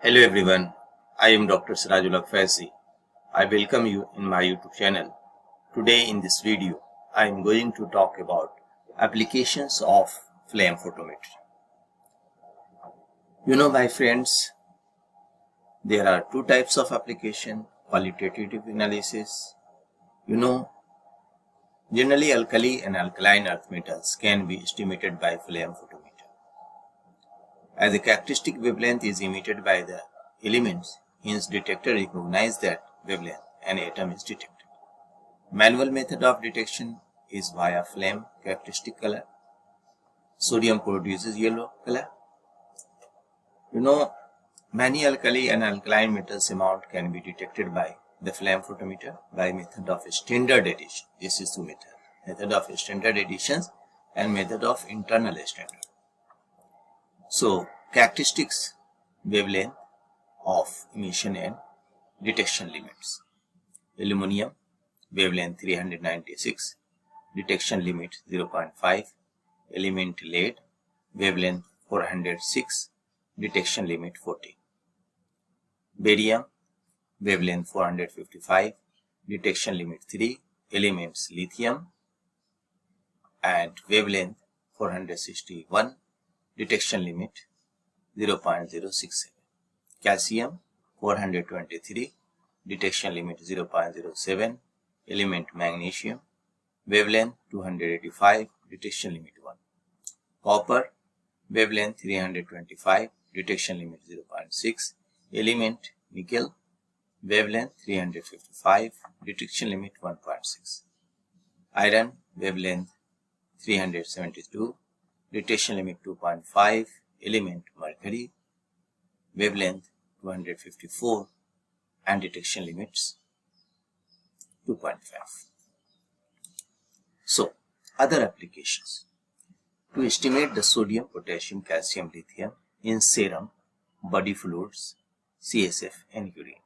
Hello everyone, I am Dr. Sirajul Faisi. I welcome you in my YouTube channel. Today in this video, I am going to talk about applications of flame photometry. My friends, there are two types of application: qualitative analysis. Generally alkali and alkaline earth metals can be estimated by flame photometer. As a characteristic wavelength is emitted by the elements, hence detector recognize that wavelength and atom is detected. Manual method of detection is via flame characteristic color. Sodium produces yellow color. Many alkali and alkaline metals amount can be detected by the flame photometer by method of standard addition. This is the method of standard additions and method of internal standard. So, characteristics, wavelength of emission and detection limits. Aluminum, wavelength 396, detection limit 0.5. Element lead, wavelength 406, detection limit 40. Barium, wavelength 455, detection limit 3. Elements lithium and wavelength 461, detection limit 0.067. Calcium 423, detection limit 0.07. Element magnesium, wavelength 285, detection limit 1. Copper, wavelength 325, detection limit 0.6. Element nickel, wavelength 355, detection limit 1.6. Iron, wavelength 372, detection limit 2.5. Element mercury, wavelength 254 and detection limits 2.5. So, other applications. To estimate the sodium, potassium, calcium, lithium in serum, body fluids, CSF and urine.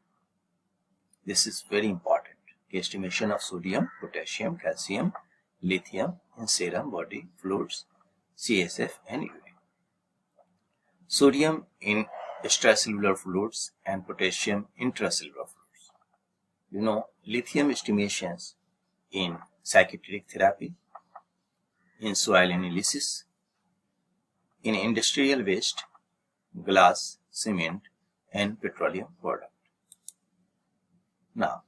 This is very important. The estimation of sodium, potassium, calcium, lithium in serum, body fluids, CSF and urine. Sodium in extracellular fluids and potassium intracellular fluids. Lithium estimations in psychiatric therapy, in soil analysis, in industrial waste, glass, cement and petroleum product. Now,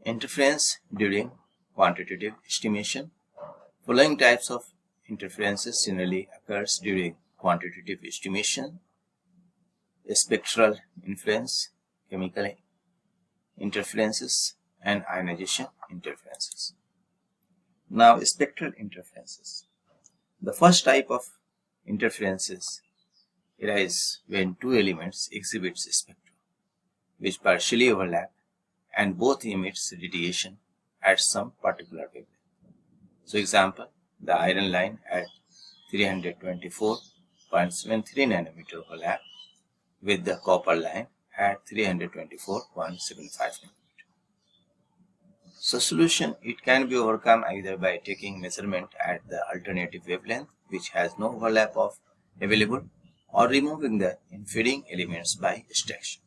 interference during quantitative estimation. Following types of interferences generally occurs during quantitative estimation: spectral interference, chemical interferences and ionization interferences. Now, spectral interferences. The first type of interferences arise when two elements exhibit spectra which partially overlap and both emits radiation at some particular wavelength. So, example, the iron line at 324.73 nanometer overlap with the copper line at 324.75 nanometer. So, solution, it can be overcome either by taking measurement at the alternative wavelength which has no overlap of available, or removing the interfering elements by extraction.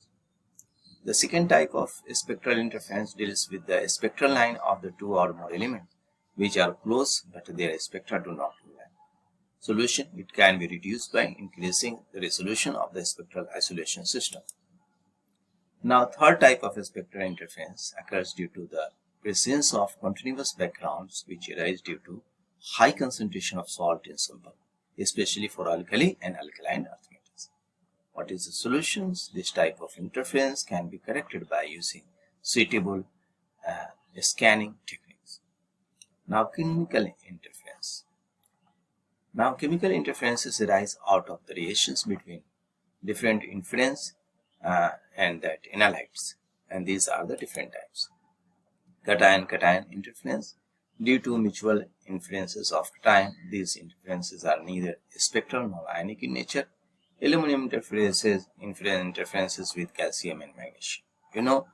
The second type of spectral interference deals with the spectral line of the two or more elements which are close but their spectra do not overlap. Solution, it can be reduced by increasing the resolution of the spectral isolation system. Now, third type of spectral interference occurs due to the presence of continuous backgrounds which arise due to high concentration of salt in sample, especially for alkali and alkaline earth metals. What is the solutions? This type of interference can be corrected by using suitable scanning techniques. Now, chemical interference. Now, chemical interferences arise out of the reactions between different interference and that analytes, and these are the different types. Cation-cation interference. Due to mutual influences of cation, these interferences are neither spectral nor ionic in nature. Aluminum interferences with calcium and magnesium.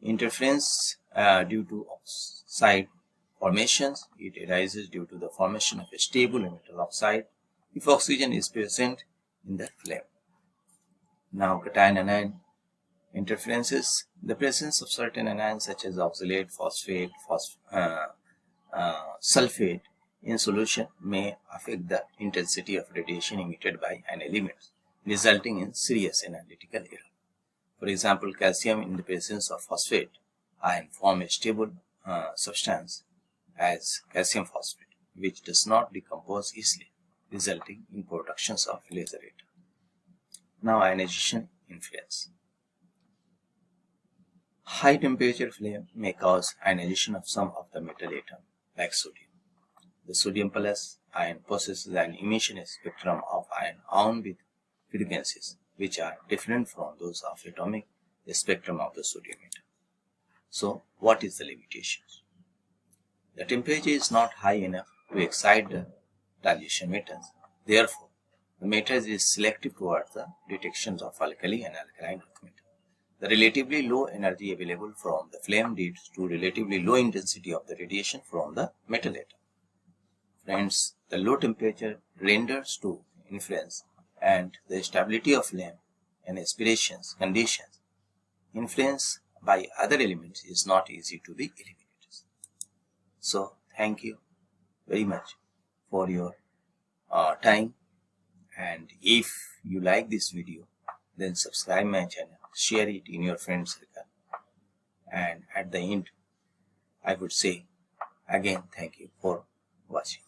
Interference due to oxide formations. It arises due to the formation of a stable metal oxide if oxygen is present in the flame. Now, cation anion interferences. The presence of certain anions such as oxalate, phosphate, sulfate in solution may affect the intensity of radiation emitted by an element, resulting in serious analytical error. For example, calcium in the presence of phosphate ion form a stable substance as calcium phosphate, which does not decompose easily, resulting in productions of laser ray. Now, ionization influence. High temperature flame may cause ionization of some of the metal atom, like sodium. The sodium plus ion possesses an emission spectrum of ion with frequencies which are different from those of atomic spectrum of the sodium atom. So, what is the limitations? The temperature is not high enough to excite the transition metals. Therefore, the matrix is selective towards the detections of alkali and alkaline earth metal. The relatively low energy available from the flame leads to relatively low intensity of the radiation from the metal atom. Friends, the low temperature renders to influence and the stability of flame and aspirations conditions influenced by other elements is not easy to be eliminated. So, thank you very much for your time, and if you like this video, then subscribe my channel, share it in your friend circle, and at the end I would say again thank you for watching.